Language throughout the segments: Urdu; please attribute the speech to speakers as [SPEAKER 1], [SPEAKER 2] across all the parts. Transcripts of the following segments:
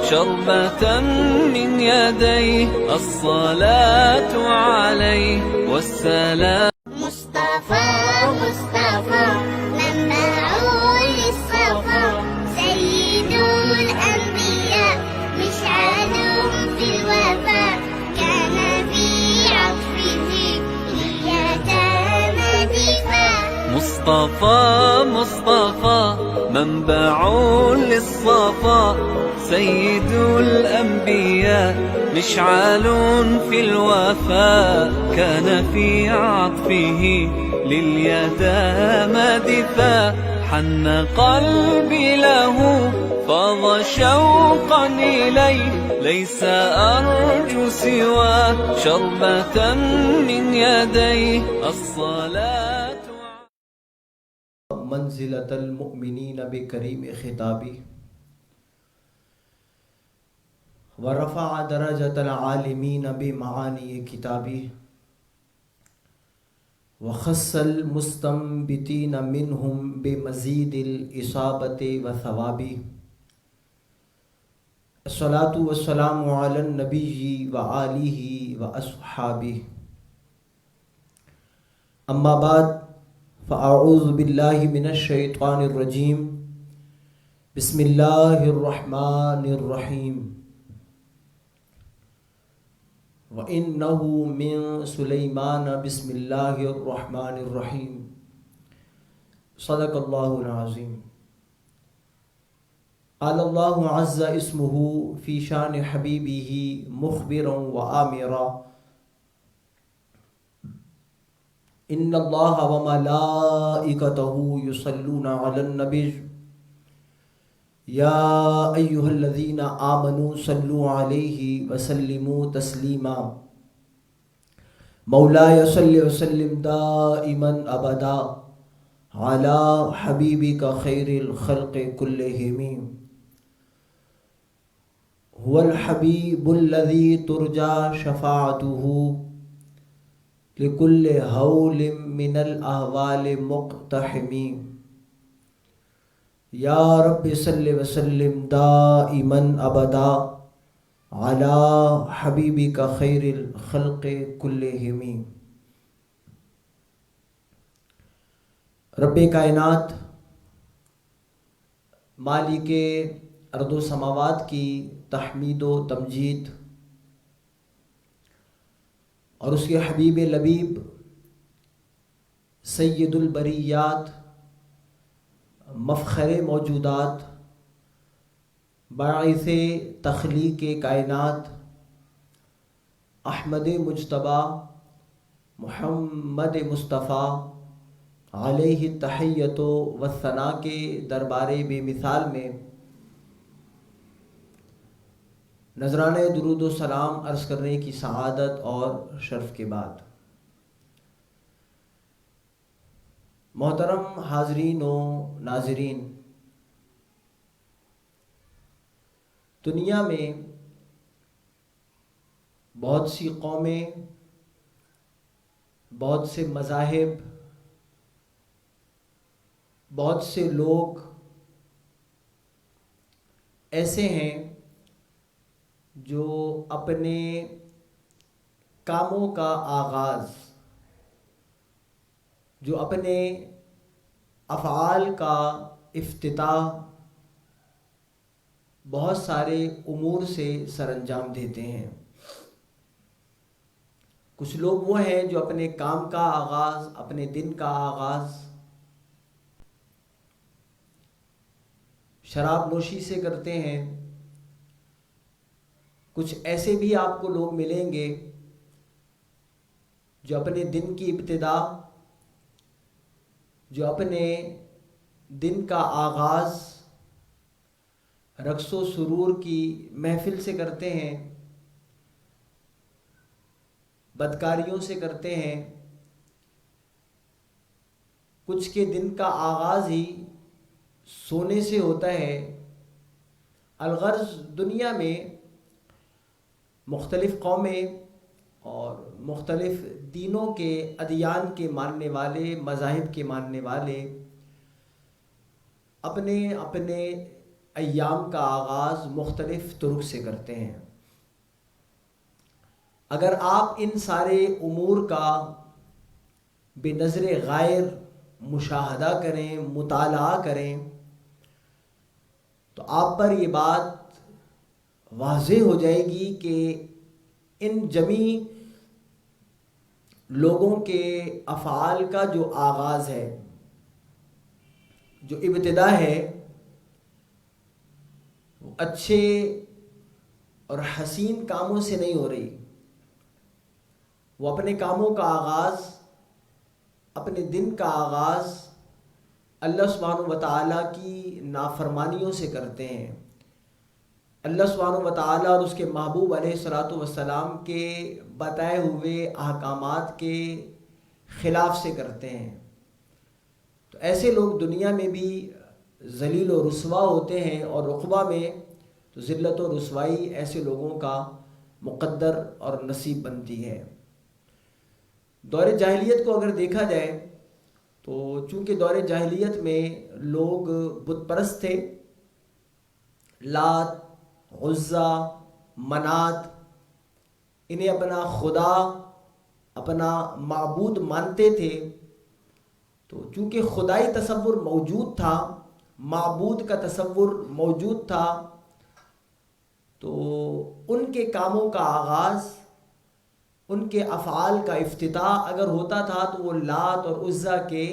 [SPEAKER 1] شربة من يديه الصلاة عليه والسلام.
[SPEAKER 2] مصطفى مصطفى منبع للصفا سيد الأنبياء مشعل في الوفاء كان في عطفه لليتامى دفاع.
[SPEAKER 1] مصطفى مصطفى منبع للصفا سيد الأنبياء مشعل في الوفاء كان في عطفه لليتامى دفاع. حن قلبي له فاض شوقا إليه ليس أرجو سوى شربة من يديه الصلاة.
[SPEAKER 3] منزلة المؤمنين بكريم خطابه ورفع درجة العالمين بمعاني كتابه وخص المستنبتين منهم بمزيد الإصابة وثوابه. الصلاة والسلام على النبي وآله وأصحابه. أما بعد فأعوذ بالله من الشيطان الرجيم. بسم الله الرحمن الرحيم. وَإِنَّهُ مِن سُلَيْمَانَ بسم الله الرحمن الرحيم. صدق الله العظيم. قال الله عز اسمه في شان حبيبه مخبرا وآمرا إن الله وملائكته يصلون على النبي يا أيها الذين آمنوا صلوا عليه وسلموا تسليما. مولاي صل وسلم دائما أبدا على حبيبك خير الخلق كلهم. هو الحبيب الذي ترجى شفاعته لكل هول من الأهوال مقتحم. یا رب صلی وسلم دائما ابدا علی حبیبک خیر الخلق کلہم. رب کائنات مالک ارض و سماوات کی تحمید و تمجید اور اس کے حبیب لبیب سید البریات مفخر موجودات باعث تخلیق کائنات احمد مجتبیٰ محمد مصطفیٰ علیہ التحیۃ والثناء کے دربار بے مثال میں نذرانہ درود و سلام عرض کرنے کی سعادت اور شرف کے بعد محترم حاضرین و ناظرین، دنیا میں بہت سی قومیں، بہت سے مذاہب، بہت سے لوگ ایسے ہیں جو اپنے کاموں کا آغاز، جو اپنے افعال کا افتتاح بہت سارے امور سے سر انجام دیتے ہیں. کچھ لوگ وہ ہیں جو اپنے کام کا آغاز، اپنے دن کا آغاز شراب نوشی سے کرتے ہیں. کچھ ایسے بھی آپ کو لوگ ملیں گے جو اپنے دن کی ابتدا، جو اپنے دن کا آغاز رقص و سرور کی محفل سے کرتے ہیں، بدکاریوں سے کرتے ہیں. کچھ کے دن کا آغاز ہی سونے سے ہوتا ہے. الغرض دنیا میں مختلف قومیں اور مختلف دینوں کے، ادیان کے ماننے والے، مذاہب کے ماننے والے اپنے اپنے ایام کا آغاز مختلف طرق سے کرتے ہیں. اگر آپ ان سارے امور کا بے نظر غائر مشاہدہ کریں، مطالعہ کریں، تو آپ پر یہ بات واضح ہو جائے گی کہ ان جمیع لوگوں کے افعال کا جو آغاز ہے، جو ابتدا ہے، وہ اچھے اور حسین کاموں سے نہیں ہو رہی. وہ اپنے کاموں کا آغاز، اپنے دن کا آغاز اللہ سبحانہ و تعالیٰ کی نافرمانیوں سے کرتے ہیں. اللہ سبحانہ و تعالیٰ اور اس کے محبوب علیہ الصلوۃ والسلام کے بتائے ہوئے احکامات کے خلاف سے کرتے ہیں. تو ایسے لوگ دنیا میں بھی ذلیل و رسوا ہوتے ہیں، اور عقبہ میں تو ذلت و رسوائی ایسے لوگوں کا مقدر اور نصیب بنتی ہے. دور جاہلیت کو اگر دیکھا جائے تو چونکہ دور جاہلیت میں لوگ بت پرست تھے، لات، عزا، منات، انہیں اپنا خدا، اپنا معبود مانتے تھے. تو چونکہ خدائی تصور موجود تھا، معبود کا تصور موجود تھا، تو ان کے کاموں کا آغاز، ان کے افعال کا افتتاح اگر ہوتا تھا تو وہ لات اور عزا کے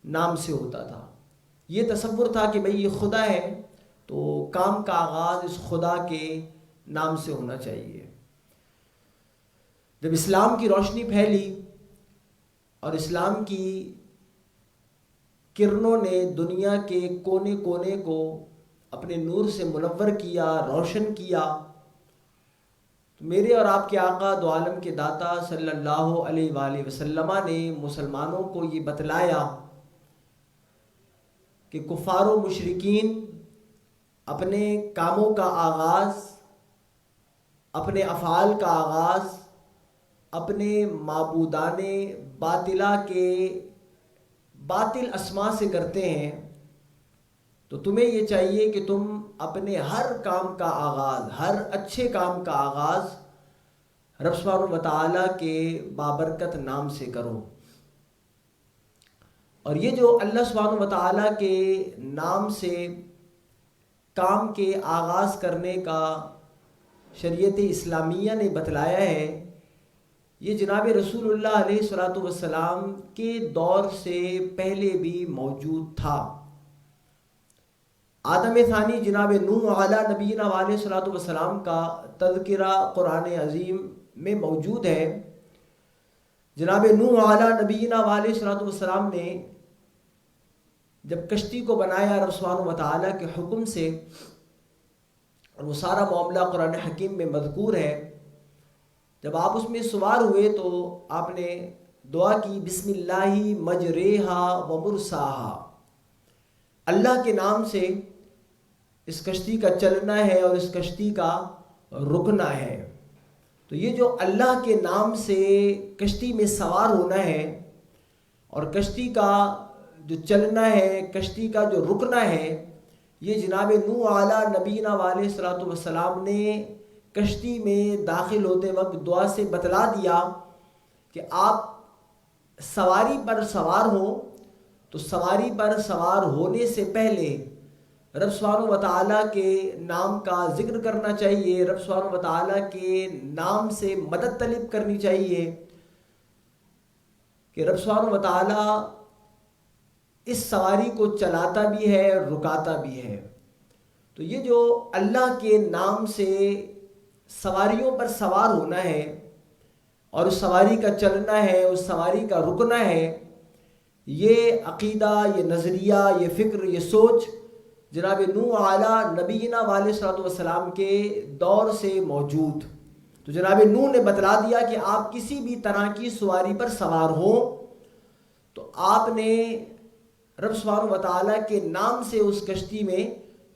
[SPEAKER 3] نام سے ہوتا تھا. یہ تصور تھا کہ بھئی یہ خدا ہے تو کام کا آغاز اس خدا کے نام سے ہونا چاہیے. جب اسلام کی روشنی پھیلی اور اسلام کی کرنوں نے دنیا کے کونے کونے کو اپنے نور سے منور کیا، روشن کیا، تو میرے اور آپ کے آقا دو عالم کے داتا صلی اللہ علیہ وآلہ وسلم نے مسلمانوں کو یہ بتلایا کہ کفار و مشرکین اپنے کاموں کا آغاز، اپنے افعال کا آغاز اپنے معبودان باطلہ کے باطل اسما سے کرتے ہیں. تو تمہیں یہ چاہیے کہ تم اپنے ہر کام کا آغاز، ہر اچھے کام کا آغاز رب سبحانہ و تعالیٰ کے بابرکت نام سے کرو. اور یہ جو اللہ سبحانہ و تعالیٰ کے نام سے کام کے آغاز کرنے کا شریعت اسلامیہ نے بتلایا ہے، یہ جناب رسول اللہ علیہ الصلوۃ والسلام کے دور سے پہلے بھی موجود تھا. آدم ثانی جناب نوح علیہ نبینا علیہ الصلوۃ والسلام کا تذکرہ قرآن عظیم میں موجود ہے. جناب نوح علیہ نبینا علیہ الصلوۃ والسلام نے جب کشتی کو بنایا رب سبحانہ و تعالیٰ کے حکم سے، اور وہ سارا معاملہ قرآن حکیم میں مذکور ہے، جب آپ اس میں سوار ہوئے تو آپ نے دعا کی بسم اللہ مجریہا و مرساہا، اللہ کے نام سے اس کشتی کا چلنا ہے اور اس کشتی کا رکنا ہے. تو یہ جو اللہ کے نام سے کشتی میں سوار ہونا ہے اور کشتی کا جو چلنا ہے، کشتی کا جو رکنا ہے، یہ جناب نوح علیہ نبینا علیہ الصلوۃ والسلام نے کشتی میں داخل ہوتے وقت دعا سے بتلا دیا کہ آپ سواری پر سوار ہوں تو سواری پر سوار ہونے سے پہلے رب سبحانہ و تعالیٰ کے نام کا ذکر کرنا چاہیے، رب سبحانہ و تعالیٰ کے نام سے مدد طلب کرنی چاہیے کہ رب سبحانہ و تعالیٰ اس سواری کو چلاتا بھی ہے اور رکاتا بھی ہے. تو یہ جو اللہ کے نام سے سواریوں پر سوار ہونا ہے اور اس سواری کا چلنا ہے، اس سواری کا رکنا ہے، یہ عقیدہ، یہ نظریہ، یہ فکر، یہ سوچ جناب نوح علیہ نبینا علیہ الصلوۃ والسلام کے دور سے موجود. تو جناب نوح نے بتلا دیا کہ آپ کسی بھی طرح کی سواری پر سوار ہوں تو آپ نے رب سبحانہ و تعالیٰ کے نام سے اس کشتی میں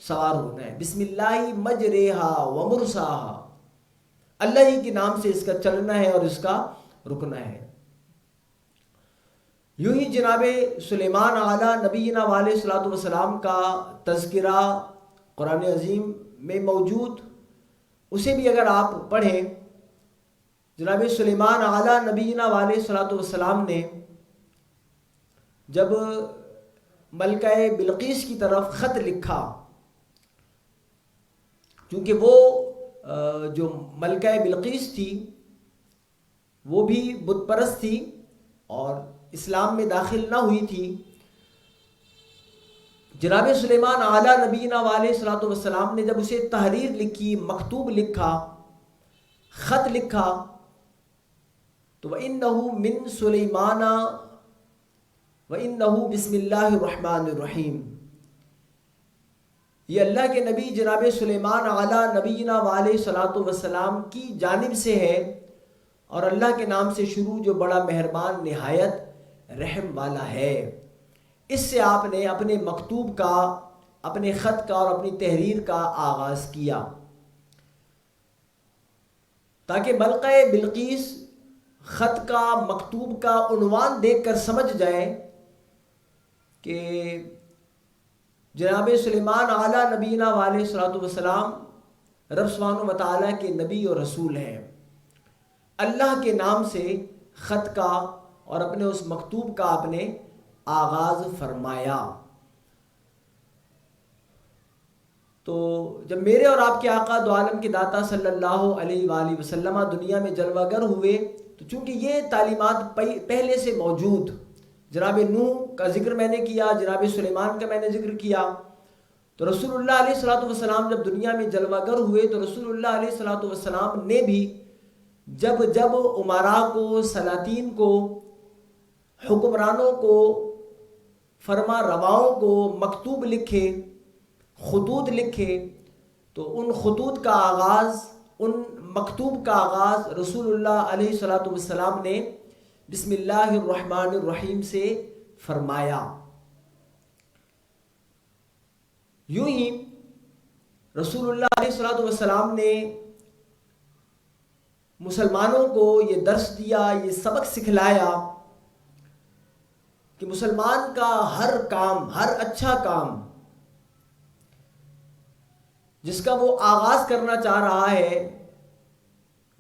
[SPEAKER 3] سوار ہونا ہے. بسم اللہ مجریہا و مرساہا، اللہ ہی کے نام سے اس کا چلنا ہے اور اس کا رکنا ہے. یوں ہی جناب سلیمان علیہ نبینا علیہ الصلوۃ والسلام کا تذکرہ قرآن عظیم میں موجود، اسے بھی اگر آپ پڑھیں، جناب سلیمان اعلیٰ نبینا علیہ الصلوۃ والسلام نے جب ملکہ بلقیس کی طرف خط لکھا، کیونکہ وہ جو ملکہ بلقیس تھی وہ بھی بت پرست تھی اور اسلام میں داخل نہ ہوئی تھی، جناب سلیمان اعلیٰ نبینا علیہ الصلوۃ والسلام نے جب اسے تحریر لکھی، مکتوب لکھا، خط لکھا، تو وَإِنَّهُ مِن سُلَيْمَانَ وَإِنَّهُ بسم اللہ الرحمن الرحیم، یہ اللہ کے نبی جناب سلیمان اعلیٰ نبینا علیہ الصلوۃ والسلام کی جانب سے ہے اور اللہ کے نام سے شروع جو بڑا مہربان نہایت رحم والا ہے۔ اس سے آپ نے اپنے مکتوب کا، اپنے خط کا اور اپنی تحریر کا آغاز کیا، تاکہ ملکہ بلقیس خط کا، مکتوب کا عنوان دیکھ کر سمجھ جائے کہ جناب سلیمان اعلیٰ نبینا علیہ الصلوۃ والسلام رب سبحانہ و تعالیٰ کے نبی اور رسول ہیں۔ اللہ کے نام سے خط کا اور اپنے اس مکتوب کا آپ نے آغاز فرمایا۔ تو جب میرے اور آپ کے آقا دو عالم کے داتا صلی اللہ علیہ وآلہ وسلم دنیا میں جلوہ گر ہوئے، تو چونکہ یہ تعلیمات پہلے سے موجود، جناب نوح کا ذکر میں نے کیا، جناب سلیمان کا میں نے ذکر کیا، تو رسول اللہ علیہ الصلوۃ والسلام جب دنیا میں جلوہ گر ہوئے تو رسول اللہ علیہ الصلوۃ والسلام نے بھی جب امراء کو، سلاطین کو، حکمرانوں کو، فرما رواؤں کو مکتوب لکھے، خطوط لکھے، تو ان خطوط کا آغاز، ان مکتوب کا آغاز رسول اللہ علیہ الصلوۃ والسلام نے بسم اللہ الرحمن الرحیم سے فرمایا۔ یوں ہی رسول اللہ علیہ الصلوۃ والسلام نے مسلمانوں کو یہ درس دیا، یہ سبق سکھلایا کہ مسلمان کا ہر کام، ہر اچھا کام جس کا وہ آغاز کرنا چاہ رہا ہے،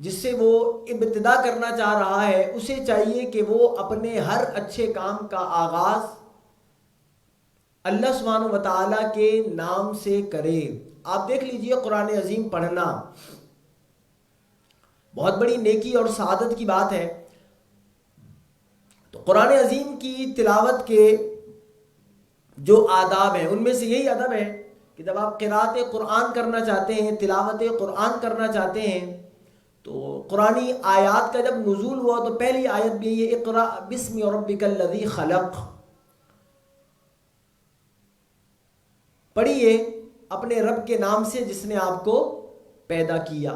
[SPEAKER 3] جس سے وہ ابتدا کرنا چاہ رہا ہے، اسے چاہیے کہ وہ اپنے ہر اچھے کام کا آغاز اللہ سبحانہ و تعالیٰ کے نام سے کرے۔ آپ دیکھ لیجئے، قرآن عظیم پڑھنا بہت بڑی نیکی اور سعادت کی بات ہے۔ تو قرآن عظیم کی تلاوت کے جو آداب ہیں، ان میں سے یہی ادب ہے کہ جب آپ قرأت قرآن کرنا چاہتے ہیں، تلاوت قرآن کرنا چاہتے ہیں، تو قرآنی آیات کا جب نزول ہوا تو پہلی آیت بھی یہ اقرأ بسم ربک الذی خلق، پڑھیے اپنے رب کے نام سے جس نے آپ کو پیدا کیا۔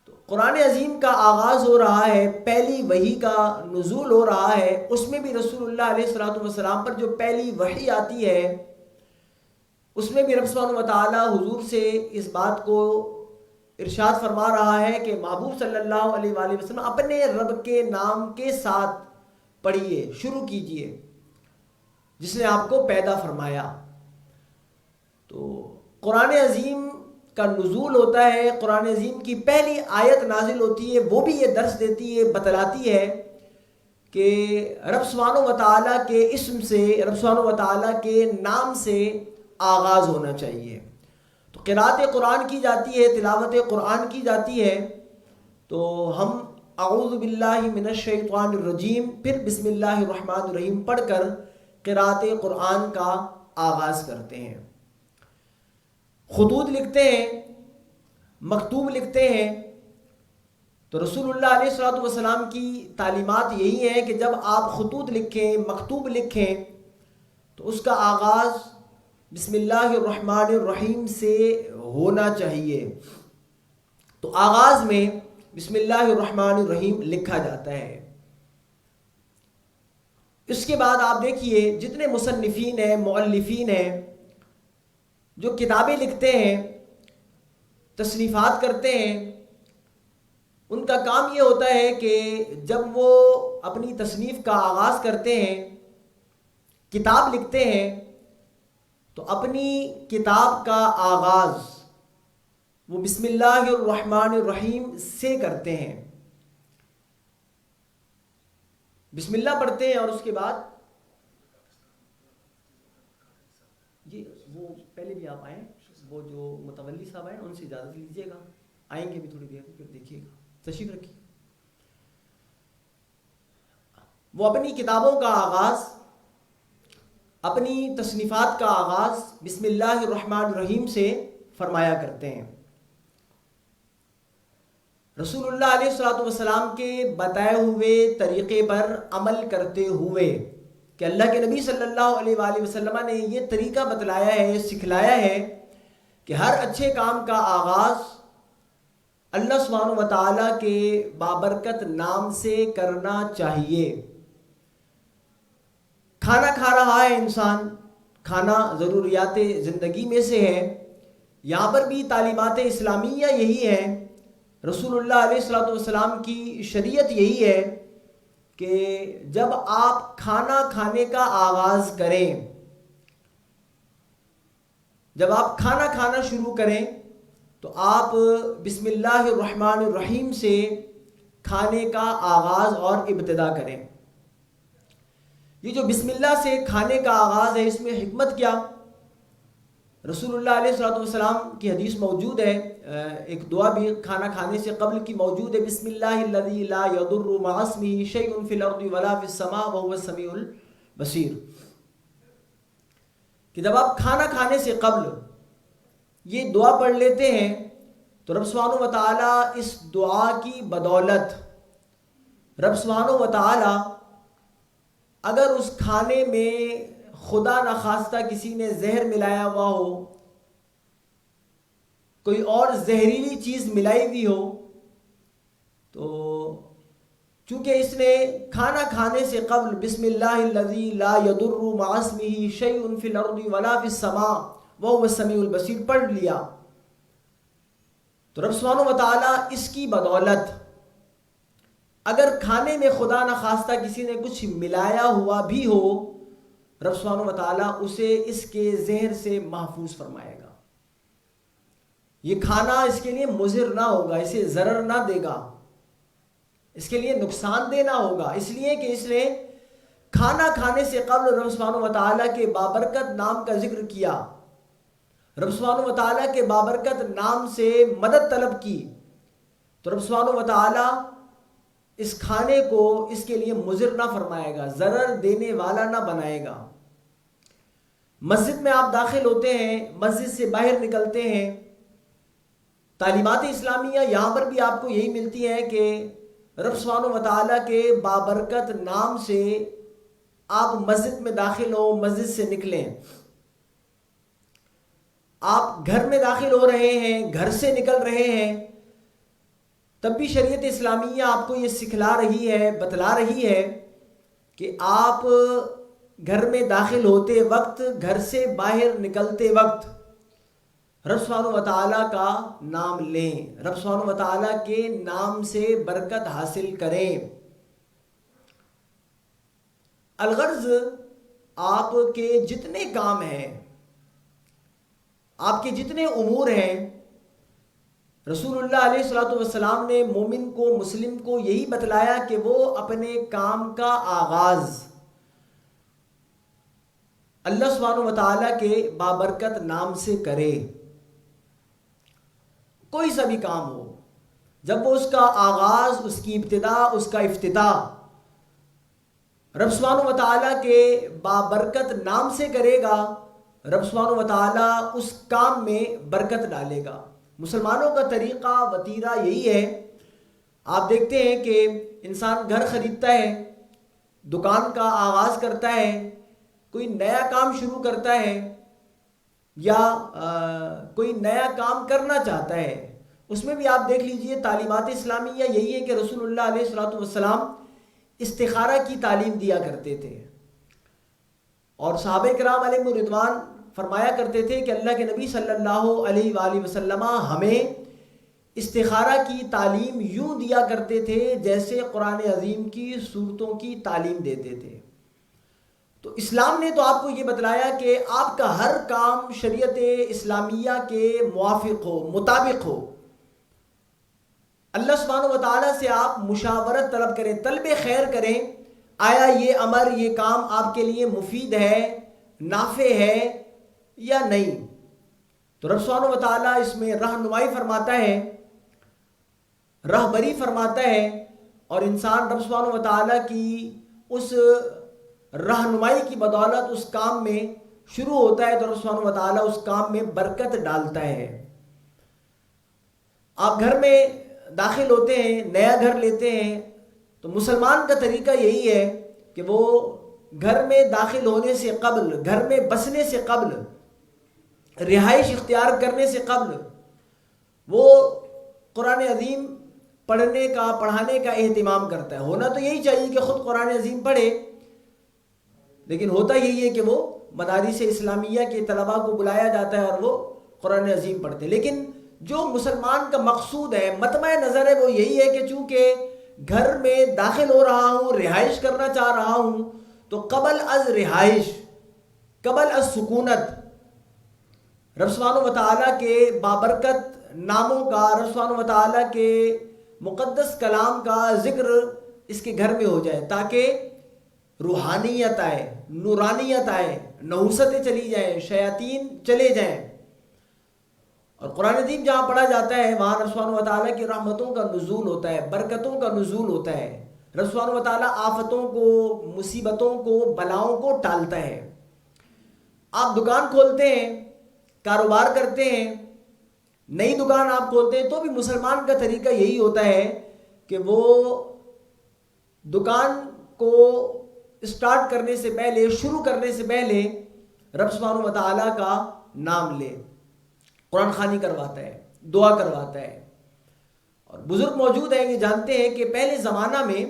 [SPEAKER 3] تو قرآن عظیم کا آغاز ہو رہا ہے، پہلی وحی کا نزول ہو رہا ہے، اس میں بھی رسول اللہ علیہ الصلوۃ والسلام پر جو پہلی وحی آتی ہے، اس میں بھی رب سبحانہ و تعالیٰ حضور سے اس بات کو ارشاد فرما رہا ہے کہ محبوب صلی اللہ علیہ وآلہ وسلم اپنے رب کے نام کے ساتھ پڑھیے، شروع کیجئے، جس نے آپ کو پیدا فرمایا۔ تو قرآن عظیم کا نزول ہوتا ہے، قرآن عظیم کی پہلی آیت نازل ہوتی ہے، وہ بھی یہ درس دیتی ہے، بتلاتی ہے کہ رب سبحانہ و تعالیٰ کے اسم سے، رب سبحانہ و تعالیٰ کے نام سے آغاز ہونا چاہیے۔ تو قرأت قرآن کی جاتی ہے، تلاوت قرآن کی جاتی ہے، تو ہم اعوذ باللہ من الشیطان الرجیم پھر بسم اللہ الرحمن الرحیم پڑھ کر قرأت قرآن کا آغاز کرتے ہیں۔ خطوط لکھتے ہیں، مکتوب لکھتے ہیں، تو رسول اللہ علیہ الصلوۃ والسلام کی تعلیمات یہی ہیں کہ جب آپ خطوط لکھیں، مکتوب لکھیں، تو اس کا آغاز بسم اللہ الرحمن الرحیم سے ہونا چاہیے۔ تو آغاز میں بسم اللہ الرحمن الرحیم لکھا جاتا ہے۔ اس کے بعد آپ دیکھیے جتنے مصنفین ہیں، مؤلفین ہیں، جو کتابیں لکھتے ہیں، تصنیفات کرتے ہیں، ان کا کام یہ ہوتا ہے کہ جب وہ اپنی تصنیف کا آغاز کرتے ہیں، کتاب لکھتے ہیں، تو اپنی کتاب کا آغاز وہ بسم اللہ الرحمن الرحیم سے کرتے ہیں. بسم اللہ پڑھتے ہیں اور اس کے بعد یہ وہ پہلے بھی آپ آئیں, وہ جو متولی صاحب آئے ان سے اجازت لیجیے گا, آئیں گے بھی تھوڑی دیر پھر دیکھیے گا, تشریف رکھیے. وہ اپنی کتابوں کا آغاز, اپنی تصنیفات کا آغاز بسم اللہ الرحمن الرحیم سے فرمایا کرتے ہیں. رسول اللہ علیہ الصلوۃ والسلام کے بتائے ہوئے طریقے پر عمل کرتے ہوئے کہ اللہ کے نبی صلی اللہ علیہ وآلہ وسلم نے یہ طریقہ بتلایا ہے, سکھلایا ہے کہ ہر اچھے کام کا آغاز اللہ سبحانہ و تعالیٰ کے بابرکت نام سے کرنا چاہیے. کھانا کھا رہا ہے انسان, کھانا ضروریات زندگی میں سے ہے, یہاں پر بھی تعلیمات اسلامیہ یہی ہے, رسول اللہ علیہ الصلوۃ والسلام کی شریعت یہی ہے کہ جب آپ کھانا کھانے کا آغاز کریں, جب آپ کھانا کھانا شروع کریں تو آپ بسم اللہ الرحمن الرحیم سے کھانے کا آغاز اور ابتدا کریں. یہ جو بسم اللہ سے کھانے کا آغاز ہے اس میں حکمت کیا؟ رسول اللہ علیہ الصلوۃ والسلام کی حدیث موجود ہے, ایک دعا بھی کھانا کھانے سے قبل کی موجود ہے, بسم اللہ الذی لا یضر مع اسمہ شیء فی الارض ولا فی السماء وهو السمیع البصیر, کہ جب آپ کھانا کھانے سے قبل یہ دعا پڑھ لیتے ہیں تو رب سبحانہ و تعالیٰ اس دعا کی بدولت, رب سبحانہ و تعالیٰ اگر اس کھانے میں خدا نخواستہ کسی نے زہر ملایا ہوا ہو, کوئی اور زہریلی چیز ملائی ہوئی ہو, تو چونکہ اس نے کھانا کھانے سے قبل بسم اللہ الذی لا یضر مع اسمہ شیء فی الارض ولا فی السماء وهو السمیع البصیر پڑھ لیا, تو رب سبحانہ و تعالیٰ اس کی بدولت اگر کھانے میں خدا نخواستہ کسی نے کچھ ملایا ہوا بھی ہو, رب سبحانہ و تعالیٰ اسے اس کے زہر سے محفوظ فرمائے گا. یہ کھانا اس کے لیے مضر نہ ہوگا, اسے ضرر نہ دے گا, اس کے لیے نقصان دہ نہ ہوگا, اس لیے کہ اس نے کھانا کھانے سے قبل رب سبحانہ و تعالیٰ کے بابرکت نام کا ذکر کیا, رب سبحانہ و تعالیٰ کے بابرکت نام سے مدد طلب کی, تو رب سبحانہ و تعالیٰ اس کھانے کو اس کے لیے مضر نہ فرمائے گا, ضرر دینے والا نہ بنائے گا. مسجد میں آپ داخل ہوتے ہیں, مسجد سے باہر نکلتے ہیں, تعلیمات اسلامیہ یہاں پر بھی آپ کو یہی ملتی ہے کہ رب سبحانہ و تعالیٰ کے بابرکت نام سے آپ مسجد میں داخل ہو, مسجد سے نکلیں. آپ گھر میں داخل ہو رہے ہیں, گھر سے نکل رہے ہیں, تب بھی شریعت اسلامیہ آپ کو یہ سکھلا رہی ہے, بتلا رہی ہے کہ آپ گھر میں داخل ہوتے وقت, گھر سے باہر نکلتے وقت رب سبحانہ و تعالیٰ کا نام لیں, رب سبحانہ و تعالیٰ کے نام سے برکت حاصل کریں. الغرض آپ کے جتنے کام ہیں, آپ کے جتنے امور ہیں, رسول اللہ علیہ الصلوۃ والسلام نے مومن کو, مسلم کو یہی بتلایا کہ وہ اپنے کام کا آغاز اللہ سبحانہ و تعالیٰ کے بابرکت نام سے کرے. کوئی سا بھی کام ہو, جب وہ اس کا آغاز, اس کی ابتدا, اس کا افتتاح رب سبحانہ و تعالیٰ کے بابرکت نام سے کرے گا, رب سبحانہ و تعالیٰ اس کام میں برکت ڈالے گا. مسلمانوں کا طریقہ وتیرہ یہی ہے. آپ دیکھتے ہیں کہ انسان گھر خریدتا ہے, دکان کا آغاز کرتا ہے, کوئی نیا کام شروع کرتا ہے یا کوئی نیا کام کرنا چاہتا ہے, اس میں بھی آپ دیکھ لیجئے تعلیمات اسلامیہ یہی ہے کہ رسول اللہ علیہ الصلوۃ والسلام استخارہ کی تعلیم دیا کرتے تھے, اور صحابہ کرام علیہم رضوان فرمایا کرتے تھے کہ اللہ کے نبی صلی اللہ علیہ وآلہ وسلم ہمیں استخارہ کی تعلیم یوں دیا کرتے تھے جیسے قرآن عظیم کی صورتوں کی تعلیم دیتے تھے. تو اسلام نے تو آپ کو یہ بتلایا کہ آپ کا ہر کام شریعت اسلامیہ کے موافق ہو، مطابق ہو. اللہ سبحانہ و تعالیٰ سے آپ مشاورت طلب کریں، طلب خیر کریں، آیا یہ امر، یہ کام آپ کے لیے مفید ہے، نافع ہے یا نہیں. تو رب سبحانہ و تعالیٰ اس میں رہنمائی فرماتا ہے، رہبری فرماتا ہے، اور انسان رب سبحانہ و تعالیٰ کی اس رہنمائی کی بدولت اس کام میں شروع ہوتا ہے تو رب سبحانہ و تعالیٰ اس کام میں برکت ڈالتا ہے. آپ گھر میں داخل ہوتے ہیں، نیا گھر لیتے ہیں، تو مسلمان کا طریقہ یہی ہے کہ وہ گھر میں داخل ہونے سے قبل، گھر میں بسنے سے قبل، رہائش اختیار کرنے سے قبل وہ قرآن عظیم پڑھنے کا، پڑھانے کا اہتمام کرتا ہے. ہونا تو یہی چاہیے کہ خود قرآن عظیم پڑھے، لیکن ہوتا یہی ہے کہ وہ مدارس اسلامیہ کے طلباء کو بلایا جاتا ہے اور وہ قرآن عظیم پڑھتے ہیں. لیکن جو مسلمان کا مقصود ہے، مطمع نظر ہے، وہ یہی ہے کہ چونکہ گھر میں داخل ہو رہا ہوں، رہائش کرنا چاہ رہا ہوں، تو قبل از رہائش، قبل از سکونت، رب سبحانہ و تعالیٰ کے بابرکت ناموں کا، رب سبحانہ و تعالیٰ کے مقدس کلام کا ذکر اس کے گھر میں ہو جائے، تاکہ روحانیت آئے، نورانیت آئے، نحوستیں چلی جائیں، شیاطین چلے جائیں. اور قرآن عظیم جہاں پڑھا جاتا ہے وہاں رب سبحانہ و تعالیٰ کی رحمتوں کا نزول ہوتا ہے، برکتوں کا نزول ہوتا ہے. رب سبحانہ و تعالیٰ آفتوں کو، مصیبتوں کو، بلاؤں کو ٹالتا ہے. آپ دکان کھولتے ہیں، کاروبار کرتے ہیں، نئی دکان آپ کھولتے ہیں، تو بھی مسلمان کا طریقہ یہی ہوتا ہے کہ وہ دکان کو اسٹارٹ کرنے سے پہلے، شروع کرنے سے پہلے رب سبحانہ و تعالیٰ کا نام لے، قرآن خوانی کرواتا ہے، دعا کرواتا ہے. اور بزرگ موجود ہیں، یہ جانتے ہیں کہ پہلے زمانہ میں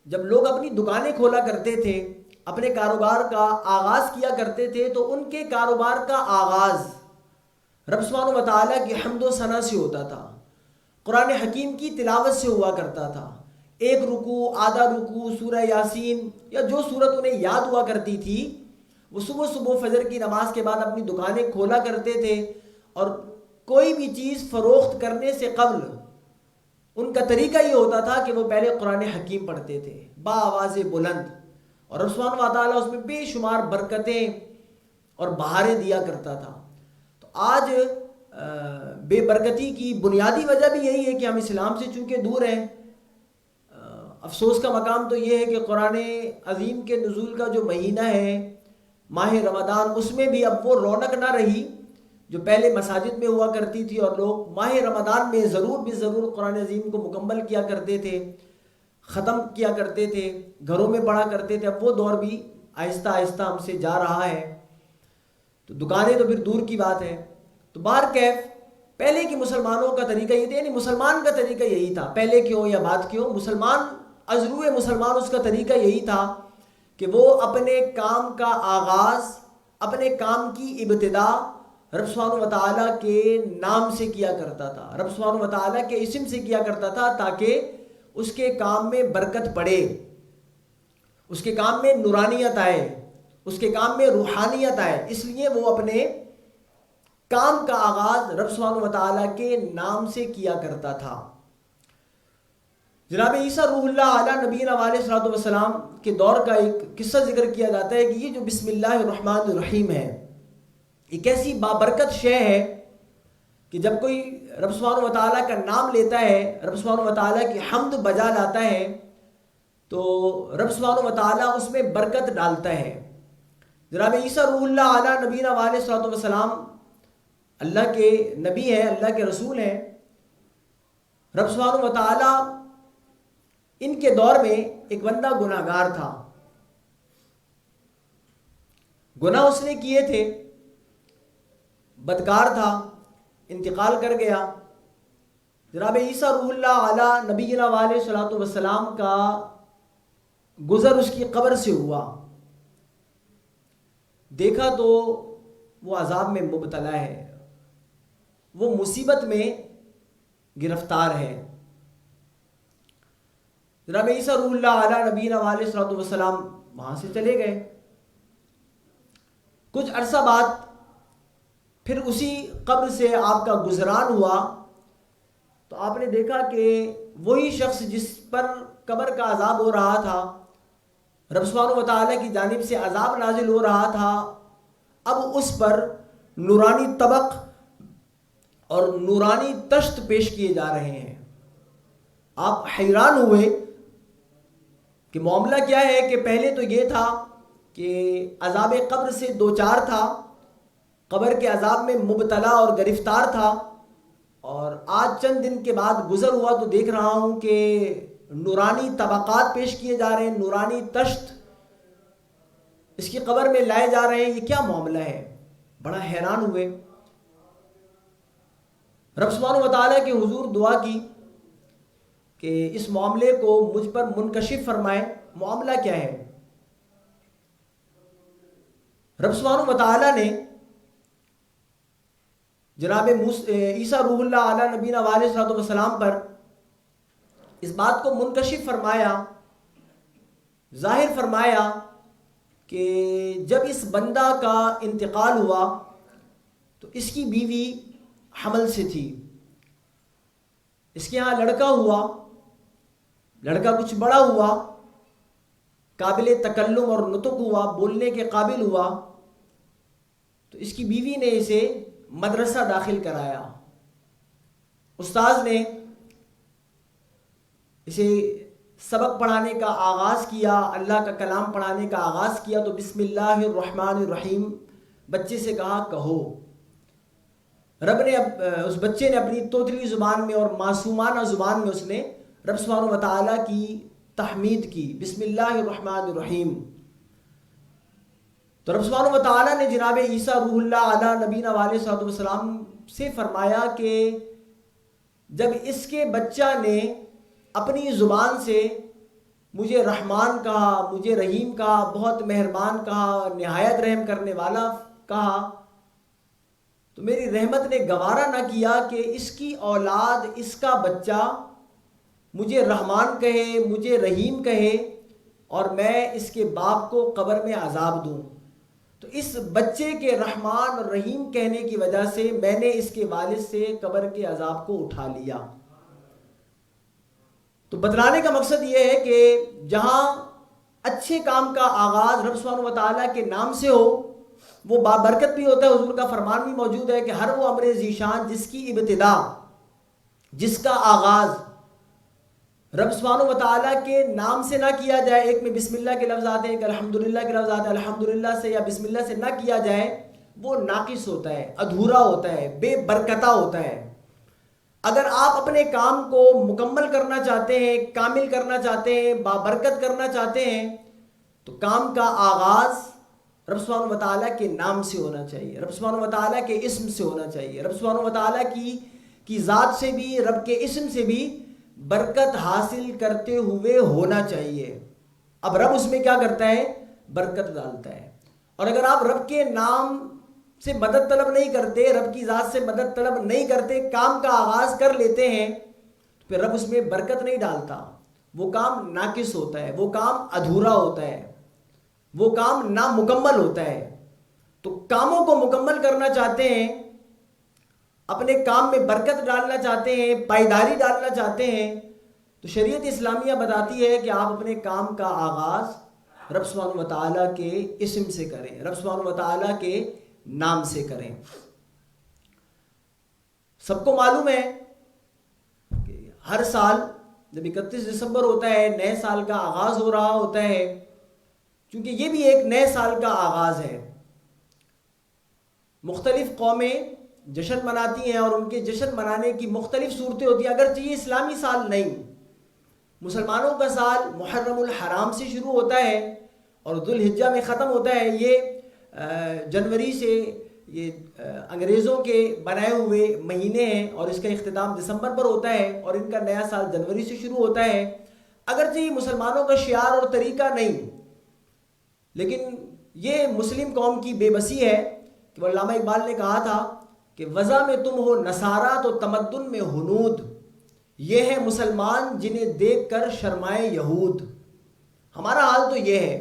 [SPEAKER 3] جب لوگ اپنی دکانیں کھولا کرتے تھے، اپنے کاروبار کا آغاز کیا کرتے تھے، تو ان کے کاروبار کا آغاز رب سبحانہ و تعالیٰ کی حمد و ثنا سے ہوتا تھا، قرآن حکیم کی تلاوت سے ہوا کرتا تھا. ایک رکوع، آدھا رکوع، سورہ یاسین یا جو سورت انہیں یاد ہوا کرتی تھی، وہ صبح صبح فجر کی نماز کے بعد اپنی دکانیں کھولا کرتے تھے. اور کوئی بھی چیز فروخت کرنے سے قبل ان کا طریقہ یہ ہوتا تھا کہ وہ پہلے قرآن حکیم پڑھتے تھے با آواز بلند، اور رب سبحانہ و تعالیٰ اس میں بے شمار برکتیں اور بہاریں دیا کرتا تھا. تو آج بے برکتی کی بنیادی وجہ بھی یہی ہے کہ ہم اسلام سے چونکہ دور ہیں. افسوس کا مقام تو یہ ہے کہ قرآن عظیم کے نزول کا جو مہینہ ہے، ماہ رمضان، اس میں بھی اب وہ رونق نہ رہی جو پہلے مساجد میں ہوا کرتی تھی، اور لوگ ماہ رمضان میں ضرور بھی ضرور قرآن عظیم کو مکمل کیا کرتے تھے، ختم کیا کرتے تھے، گھروں میں پڑھا کرتے تھے. اب وہ دور بھی آہستہ آہستہ ہم سے جا رہا ہے. تو دکانیں تو پھر دور کی بات ہے. تو بہرکیف پہلے کے مسلمانوں کا طریقہ یہ تھا، یعنی مسلمان کا طریقہ یہی تھا، پہلے کیوں یا بعد کیوں، مسلمان ازروئے مسلمان اس کا طریقہ یہی تھا کہ وہ اپنے کام کا آغاز، اپنے کام کی ابتدا رب سبحانہ و تعالیٰ کے نام سے کیا کرتا تھا، رب سبحانہ و تعالیٰ کے اسم سے کیا کرتا تھا، تاکہ اس کے کام میں برکت پڑے، اس کے کام میں نورانیت آئے، اس کے کام میں روحانیت آئے. اس لیے وہ اپنے کام کا آغاز رب سبحانہ و تعالیٰ کے نام سے کیا کرتا تھا. جناب عیسیٰ روح اللہ علیہ نبینا علیہ الصلوۃ والسلام کے دور کا ایک قصہ ذکر کیا جاتا ہے کہ یہ جو بسم اللہ الرحمن الرحیم ہے، ایک ایسی بابرکت شے ہے کہ جب کوئی رب سبحانہ و تعالیٰ کا نام لیتا ہے، رب سبحانہ و تعالیٰ کی حمد بجا لاتا ہے، تو رب سبحانہ و تعالیٰ اس میں برکت ڈالتا ہے. جناب عیسیٰ روح اللہ علیہ نبینا علیہ الصلوۃ والسلام اللہ کے نبی ہیں، اللہ کے رسول ہیں. رب سبحانہ و تعالیٰ ان کے دور میں ایک بندہ گناہ گار تھا، گناہ اس نے کیے تھے، بدکار تھا، انتقال کر گیا. جناب عیسیٰ روح اللہ علیہ نبینا علیہ الصلوۃ والسلام کا گزر اس کی قبر سے ہوا. دیکھا تو وہ عذاب میں مبتلا ہے، وہ مصیبت میں گرفتار ہے. جناب عیسیٰ روح اللہ علیہ نبینا علیہ الصلوۃ والسلام وہاں سے چلے گئے. کچھ عرصہ بعد پھر اسی قبر سے آپ کا گزران ہوا تو آپ نے دیکھا کہ وہی شخص جس پر قبر کا عذاب ہو رہا تھا، رب سبحانہ و تعالیٰ کی جانب سے عذاب نازل ہو رہا تھا، اب اس پر نورانی طبق اور نورانی تشت پیش کیے جا رہے ہیں۔ آپ حیران ہوئے کہ معاملہ کیا ہے، کہ پہلے تو یہ تھا کہ عذاب قبر سے دوچار تھا، قبر کے عذاب میں مبتلا اور گرفتار تھا، اور آج چند دن کے بعد گزر ہوا تو دیکھ رہا ہوں کہ نورانی طبقات پیش کیے جا رہے ہیں، نورانی تشت اس کی قبر میں لائے جا رہے ہیں۔ یہ کیا معاملہ ہے؟ بڑا حیران ہوئے، رب سبحانہ و تعالیٰ کے حضور دعا کی کہ اس معاملے کو مجھ پر منکشف فرمائے، معاملہ کیا ہے؟ رب سبحانہ و تعالیٰ نے جناب عیسیٰ روح اللہ علیہ نبینا علیہ الصلوۃ والسلام پر اس بات کو منکشف فرمایا، ظاہر فرمایا کہ جب اس بندہ کا انتقال ہوا تو اس کی بیوی حمل سے تھی، اس کے ہاں لڑکا ہوا، لڑکا کچھ بڑا ہوا، قابل تکلم اور نطق ہوا، بولنے کے قابل ہوا، تو اس کی بیوی نے اسے مدرسہ داخل کرایا، استاذ نے اسے سبق پڑھانے کا آغاز کیا، اللہ کا کلام پڑھانے کا آغاز کیا، تو بسم اللہ الرحمن الرحیم بچے سے کہا کہو۔ رب نے اس بچے نے اپنی توتلی زبان میں اور معصومانہ زبان میں اس نے رب سبحانہ و تعالیٰ کی تحمید کی، بسم اللہ الرحمن الرحیم۔ تو رب سبحانہ و تعالیٰ نے جناب عیسیٰ روح اللہ علیہ نبینا علیہ الصلوۃ والسلام سے فرمایا کہ جب اس کے بچہ نے اپنی زبان سے مجھے رحمان کہا، مجھے رحیم کہا، بہت مہربان کہا، نہایت رحم کرنے والا کہا، تو میری رحمت نے گوارا نہ کیا کہ اس کی اولاد، اس کا بچہ مجھے رحمان کہے، مجھے رحیم کہے، اور میں اس کے باپ کو قبر میں عذاب دوں۔ تو اس بچے کے رحمان اور رحیم کہنے کی وجہ سے میں نے اس کے والد سے قبر کے عذاب کو اٹھا لیا۔ تو بتلانے کا مقصد یہ ہے کہ جہاں اچھے کام کا آغاز رب سبحانہ و تعالیٰ کے نام سے ہو وہ بابرکت بھی ہوتا ہے۔ حضور کا فرمان بھی موجود ہے کہ ہر وہ امر ذیشان جس کی ابتدا، جس کا آغاز رب سبحانہ و تعالیٰ کے نام سے نہ کیا جائے، ایک میں بسم اللہ کے لفظ آتے ہیں، ایک الحمدللہ کے لفظ آتے ہیں، الحمدللہ سے یا بسم اللہ سے نہ کیا جائے، وہ ناقص ہوتا ہے، ادھورا ہوتا ہے، بے برکتہ ہوتا ہے۔ اگر آپ اپنے کام کو مکمل کرنا چاہتے ہیں، کامل کرنا چاہتے ہیں، بابرکت کرنا چاہتے ہیں، تو کام کا آغاز رب سبحانہ و تعالیٰ کے نام سے ہونا چاہیے، رب سبحانہ و تعالیٰ کے اسم سے ہونا چاہیے، رب سبحانہ و تعالیٰ کی ذات سے بھی، رب کے اسم سے بھی برکت حاصل کرتے ہوئے ہونا چاہیے۔ اب رب اس میں کیا کرتا ہے؟ برکت ڈالتا ہے۔ اور اگر آپ رب کے نام سے مدد طلب نہیں کرتے، رب کی ذات سے مدد طلب نہیں کرتے، کام کا آغاز کر لیتے ہیں، تو پھر رب اس میں برکت نہیں ڈالتا، وہ کام ناقص ہوتا ہے، وہ کام ادھورا ہوتا ہے، وہ کام نامکمل ہوتا ہے۔ تو کاموں کو مکمل کرنا چاہتے ہیں، اپنے کام میں برکت ڈالنا چاہتے ہیں، پائیداری ڈالنا چاہتے ہیں، تو شریعت اسلامیہ بتاتی ہے کہ آپ اپنے کام کا آغاز رب سبحانہ و تعالیٰ کے اسم سے کریں، رب سبحانہ و تعالیٰ کے نام سے کریں۔ سب کو معلوم ہے کہ ہر سال جب 31 دسمبر ہوتا ہے، نئے سال کا آغاز ہو رہا ہوتا ہے، کیونکہ یہ بھی ایک نئے سال کا آغاز ہے۔ مختلف قومیں جشن مناتی ہیں اور ان کے جشن منانے کی مختلف صورتیں ہوتی ہیں، اگرچہ یہ اسلامی سال نہیں، مسلمانوں کا سال محرم الحرام سے شروع ہوتا ہے اور ذوالحجہ میں ختم ہوتا ہے۔ یہ جنوری سے یہ انگریزوں کے بنائے ہوئے مہینے ہیں اور اس کا اختتام دسمبر پر ہوتا ہے اور ان کا نیا سال جنوری سے شروع ہوتا ہے۔ اگرچہ یہ مسلمانوں کا شعار اور طریقہ نہیں، لیکن یہ مسلم قوم کی بے بسی ہے کہ علامہ اقبال نے کہا تھا کہ وضع میں تم ہو نصارہ تو تمدن میں ہنود، یہ ہے مسلمان جنہیں دیکھ کر شرمائے یہود۔ ہمارا حال تو یہ ہے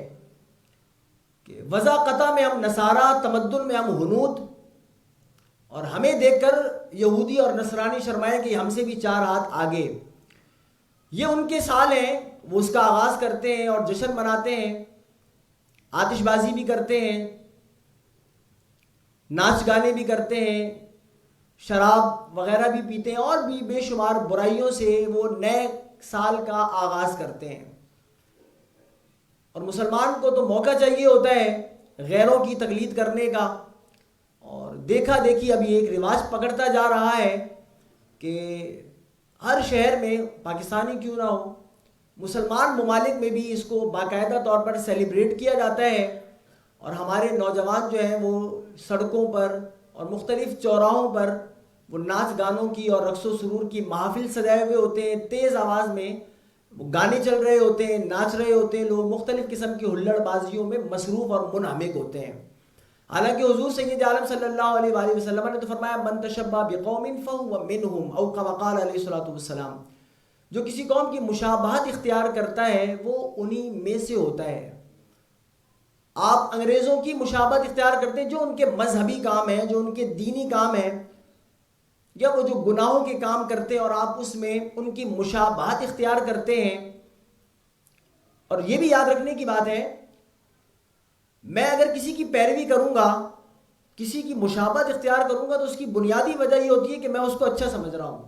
[SPEAKER 3] کہ وضاقتہ میں ہم نصارہ، تمدن میں ہم ہنود، اور ہمیں دیکھ کر یہودی اور نصرانی شرمائیں کہ ہم سے بھی 4 ہاتھ آگے. یہ ان کے سال ہیں، وہ اس کا آغاز کرتے ہیں اور جشن مناتے ہیں، آتش بازی بھی کرتے ہیں، ناچ گانے بھی کرتے ہیں، شراب وغیرہ بھی پیتے ہیں، اور بھی بے شمار برائیوں سے وہ نئے سال کا آغاز کرتے ہیں. اور مسلمان کو تو موقع چاہیے ہوتا ہے غیروں کی تقلید کرنے کا، اور دیکھا دیکھی ابھی ایک رواج پکڑتا جا رہا ہے کہ ہر شہر میں، پاکستانی کیوں نہ ہو، مسلمان ممالک میں بھی اس کو باقاعدہ طور پر سیلیبریٹ کیا جاتا ہے. اور ہمارے نوجوان جو ہیں وہ سڑکوں پر اور مختلف چوراہوں پر وہ ناچ گانوں کی اور رقص و سرور کی محافل سجائے ہوئے ہوتے ہیں، تیز آواز میں وہ گانے چل رہے ہوتے ہیں، ناچ رہے ہوتے ہیں، لوگ مختلف قسم کی ہلڑ بازیوں میں مصروف اور منہمک ہوتے ہیں. حالانکہ حضور سید عالم صلی اللہ علیہ وآلہ وسلم نے تو فرمایا من تشبہ بقوم فہو منہم، او کما قال علیہ الصلوۃ والسلام، جو کسی قوم کی مشابہت اختیار کرتا ہے وہ انہی میں سے ہوتا ہے. آپ انگریزوں کی مشابہت اختیار کرتے ہیں جو ان کے مذہبی کام ہیں، جو ان کے دینی کام ہیں، یا وہ جو گناہوں کے کام کرتے ہیں، اور آپ اس میں ان کی مشابہت اختیار کرتے ہیں. اور یہ بھی یاد رکھنے کی بات ہے، میں اگر کسی کی پیروی کروں گا، کسی کی مشابہت اختیار کروں گا، تو اس کی بنیادی وجہ یہ ہوتی ہے کہ میں اس کو اچھا سمجھ رہا ہوں.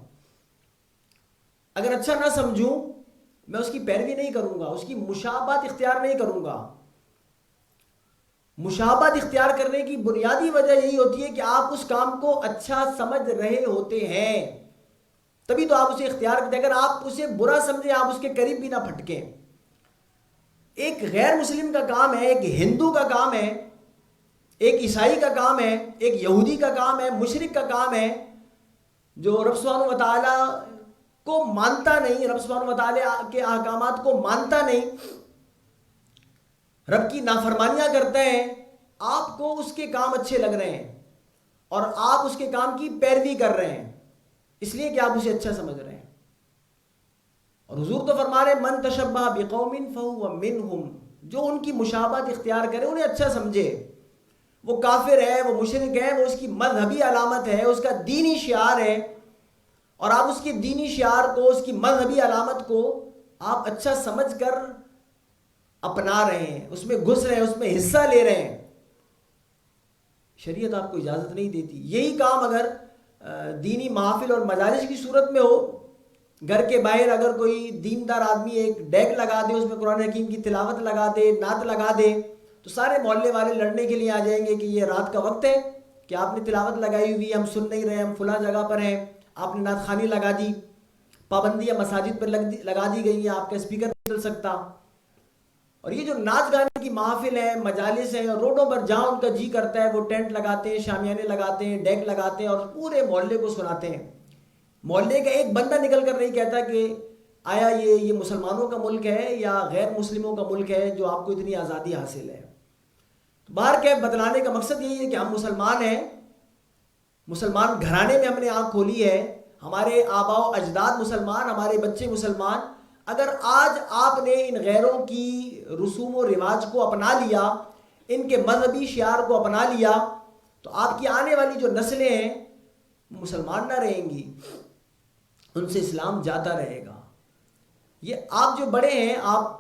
[SPEAKER 3] اگر اچھا نہ سمجھوں میں اس کی پیروی نہیں کروں گا، اس کی مشابہت اختیار نہیں کروں گا. مشابہت اختیار کرنے کی بنیادی وجہ یہی ہوتی ہے کہ آپ اس کام کو اچھا سمجھ رہے ہوتے ہیں، تبھی تو آپ اسے اختیار کرتے ہیں. اگر آپ اسے برا سمجھیں، آپ اس کے قریب بھی نہ پھٹکیں. ایک غیر مسلم کا کام ہے، ایک ہندو کا کام ہے، ایک عیسائی کا کام ہے، ایک یہودی کا کام ہے، مشرک کا کام ہے، جو رب سبحانہ وتعالی کو مانتا نہیں، رب سبحانہ وتعالی کے احکامات کو مانتا نہیں، رب کی نافرمانیاں کرتا ہے. آپ کو اس کے کام اچھے لگ رہے ہیں اور آپ اس کے کام کی پیروی کر رہے ہیں، اس لیے کہ آپ اسے اچھا سمجھ رہے ہیں. اور حضور تو فرما رہے من تشبہ بقوم فہو منہم، جو ان کی مشابہت اختیار کرے، انہیں اچھا سمجھے. وہ کافر ہے، وہ مشرک ہے، وہ اس کی مذہبی علامت ہے، اس کا دینی شعار ہے، اور آپ اس کے دینی شعار کو، اس کی مذہبی علامت کو آپ اچھا سمجھ کر اپنا رہے ہیں، اس میں گھس رہے ہیں، اس میں حصہ لے رہے ہیں. شریعت آپ کو اجازت نہیں دیتی. یہی کام اگر دینی محافل اور مجالس کی صورت میں ہو، گھر کے باہر اگر کوئی دیندار آدمی ایک ڈیک لگا دے، اس میں قرآن حکیم کی تلاوت لگا دے، نعت لگا دے، تو سارے محلے والے لڑنے کے لیے آ جائیں گے کہ یہ رات کا وقت ہے کہ آپ نے تلاوت لگائی ہوئی ہے، ہم سن نہیں رہے، ہم فلاں جگہ پر ہیں، آپ نے نعت خوانی لگا دی، پابندیاں مساجد پر لگا دی گئی ہیں، آپ کا اسپیکر نہیں چل سکتا. اور یہ جو ناچ گانے کی محافل ہیں، مجالس ہیں، روڈوں پر جہاں ان کا جی کرتا ہے وہ ٹینٹ لگاتے ہیں، شامیانے لگاتے ہیں، ڈیک لگاتے ہیں اور پورے محلے کو سناتے ہیں. محلے کا ایک بندہ نکل کر نہیں کہتا کہ آیا یہ مسلمانوں کا ملک ہے یا غیر مسلموں کا ملک ہے جو آپ کو اتنی آزادی حاصل ہے. باہر کے بتلانے کا مقصد یہی ہے کہ ہم مسلمان ہیں، مسلمان گھرانے میں ہم نے آنکھ کھولی ہے، ہمارے آباء و اجداد مسلمان، ہمارے بچے مسلمان. اگر آج آپ نے ان غیروں کی رسوم و رواج کو اپنا لیا، ان کے مذہبی شعار کو اپنا لیا، تو آپ کی آنے والی جو نسلیں ہیں مسلمان نہ رہیں گی، ان سے اسلام جاتا رہے گا. یہ آپ جو بڑے ہیں، آپ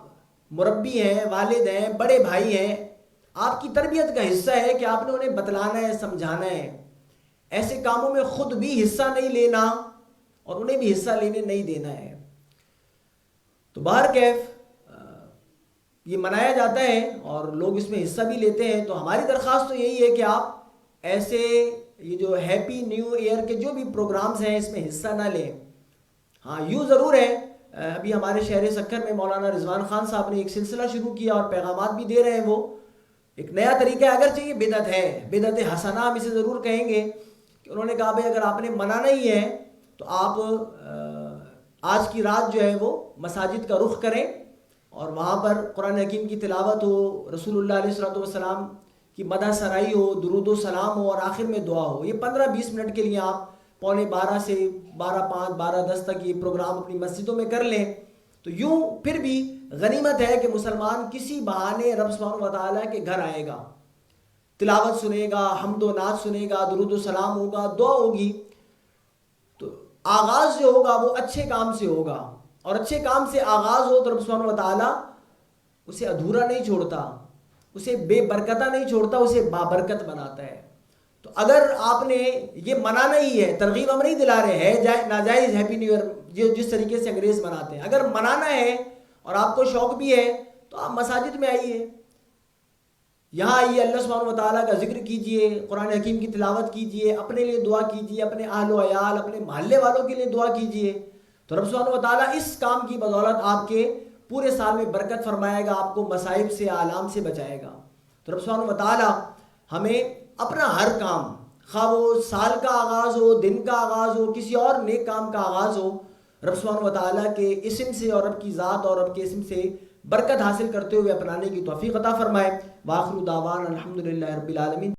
[SPEAKER 3] مربی ہیں، والد ہیں، بڑے بھائی ہیں، آپ کی تربیت کا حصہ ہے کہ آپ نے انہیں بتلانا ہے، سمجھانا ہے. ایسے کاموں میں خود بھی حصہ نہیں لینا اور انہیں بھی حصہ لینے نہیں دینا ہے. تو باہر کیف یہ منایا جاتا ہے اور لوگ اس میں حصہ بھی لیتے ہیں. تو ہماری درخواست تو یہی ہے کہ آپ ایسے یہ جو ہیپی نیو ایئر کے جو بھی پروگرامز ہیں اس میں حصہ نہ لیں. ہاں یوں ضرور ہے، ابھی ہمارے شہر سکھر میں مولانا رضوان خان صاحب نے ایک سلسلہ شروع کیا اور پیغامات بھی دے رہے ہیں. وہ ایک نیا طریقہ ہے، اگرچہ یہ بدعت ہے، بدعت حسنہ ہم اسے ضرور کہیں گے کہ انہوں نے کہا بھائی اگر آپ نے منانا ہی ہے تو آپ آج کی رات جو ہے وہ مساجد کا رخ کریں اور وہاں پر قرآن حکیم کی تلاوت ہو، رسول اللہ علیہ والسلام کی مدح سرائی ہو، درود و سلام ہو اور آخر میں دعا ہو. یہ 15-20 منٹ کے لیے آپ 11:45 سے 12:05 12:10 تک یہ پروگرام اپنی مسجدوں میں کر لیں. تو یوں پھر بھی غنیمت ہے کہ مسلمان کسی بہانے رب سبحانہ و تعالیٰ کے گھر آئے گا، تلاوت سنے گا، حمد و نعت سنے گا، درود و سلام ہوگا، دعا ہوگی. تو آغاز جو ہوگا وہ اچھے کام سے ہوگا، اور اچھے کام سے آغاز ہو تو رب سبحانہ و تعالیٰ اسے ادھورا نہیں چھوڑتا، اسے بے برکتہ نہیں چھوڑتا، اسے بابرکت بناتا ہے. تو اگر آپ نے یہ منانا ہی ہے، ترغیب ہم نہیں دلا رہے ہیں ناجائز ہیپی نیو ایئر جس طریقے سے انگریز مناتے ہیں، اگر منانا ہے اور آپ کو شوق بھی ہے تو آپ مساجد میں آئیے، یہاں آئیے، اللہ سبحانہ و تعالیٰ کا ذکر کیجئے، قرآن حکیم کی تلاوت کیجئے، اپنے لیے دعا کیجئے، اپنے اہل و عیال، اپنے محلے والوں کے لیے دعا کیجئے. تو رب سبحانہ و تعالیٰ اس کام کی بدولت آپ کے پورے سال میں برکت فرمائے گا، آپ کو مصائب سے آلام سے بچائے گا. تو رب سبحانہ و تعالیٰ ہمیں اپنا ہر کام، خواہ وہ سال کا آغاز ہو، دن کا آغاز ہو، کسی اور نیک کام کا آغاز ہو، رب سبحانہ و تعالیٰ کے اسم سے اور رب کی ذات اور رب کے اسم سے برکت حاصل کرتے ہوئے اپنانے کی توفیق عطا فرمائے. وآخر دعوانا الحمدللہ رب العالمین.